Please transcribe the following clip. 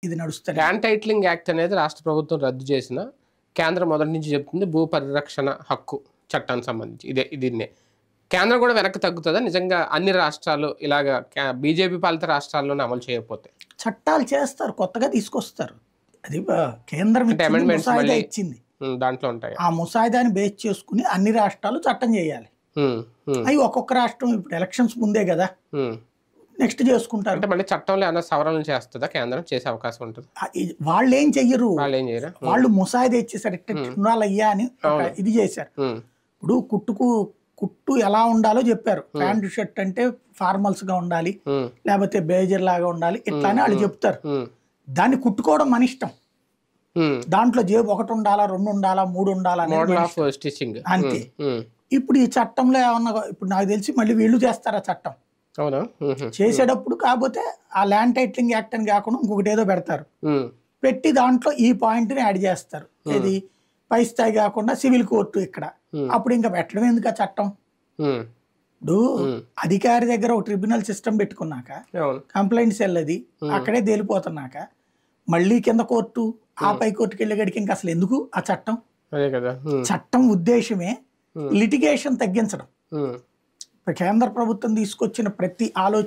ఇది నడుస్తుంది. Land titling act అనేది రాష్ట్ర ప్రభుత్వం రద్దు చేసిన కేంద్రం మొదటి నుంచి చెప్తుంది భూ పరిరక్షణ హక్కు చట్టానికి సంబంధించి దీన్నే కేంద్రం కూడా వెనక్కి తగ్గుతుందా నిజంగా అన్ని రాష్ట్రాలు ఇలాగా బీజేపీ పాలిత రాష్ట్రాల్లోనే అమలు చేయకపోతే? చట్టాలు చేస్తారు, కొత్తగా తీసుకొస్తారు. అది కేంద్రం ముసాయిదా ఇచ్చింది, దాంట్లో ఉంటాయి. ఆ ముసాయిదాని బేస్ చేసుకుని అన్ని రాష్ట్రాలు చట్టం చేయాలి. అవి ఒక్కొక్క రాష్ట్రం ఇప్పుడు ఎలక్షన్స్ ముందే కదా నెక్స్ట్ చేసుకుంటారు. అంటే మళ్ళీ చట్టంలో ఏమైనా సవరణలు చేస్తుందా కేంద్రం? చేసే అవకాశం ఉంటుంది. వాళ్ళు ఏం చెయ్యరు, వాళ్ళు ముసాయిదా ఇచ్చేసారు, అయ్యా అని ఇది చేశారు. ఇప్పుడు కుట్టు ఎలా ఉండాలో చెప్పారు. ప్యాంట్ షర్ట్ అంటే ఫార్మల్స్ గా ఉండాలి, లేకపోతే బేజర్ లాగా ఉండాలి, ఇట్లా అని వాళ్ళు చెప్తారు. దాన్ని కుట్టుకోవడం మన ఇష్టం. దాంట్లో జేబు 1 ఉండాలా, 2 ఉండాలా, 3 ఉండాలా అంతే. ఇప్పుడు ఈ చట్టంలో ఏమన్నా ఇప్పుడు నాకు తెలిసి మళ్ళీ వీళ్ళు చేస్తారు ఆ చట్టం చేసేటప్పుడు. కాకపోతే ఆ ల్యాండ్ టైటిలింగ్ యాక్ట్ అని కాకుండా ఇంకొకటి ఏదో పెడతారు, పెట్టి దాంట్లో ఈ పాయింట్ ని యాడ్ చేస్తారు. ఇది పై స్థాయి కాకుండా సివిల్ కోర్టు ఇక్కడ. అప్పుడు ఇంకా పెట్టడం ఎందుకు ఆ చట్టం? ఇప్పుడు అధికారి దగ్గర ఒక ట్రిబ్యునల్ సిస్టమ్ పెట్టుకున్నాక, కంప్లైంట్ సెల్ అది అక్కడే తేలిపోతున్నాక, మళ్ళీ కింద కోర్టు ఆ పై కోర్టుకి వెళ్ళేగడికి ఇంకా అసలు ఎందుకు ఆ చట్టం? చట్టం ఉద్దేశమే లిటిగేషన్ తగ్గించడం. కేంద్ర ప్రభుత్వం తీసుకొచ్చిన ప్రతి ఆలోచన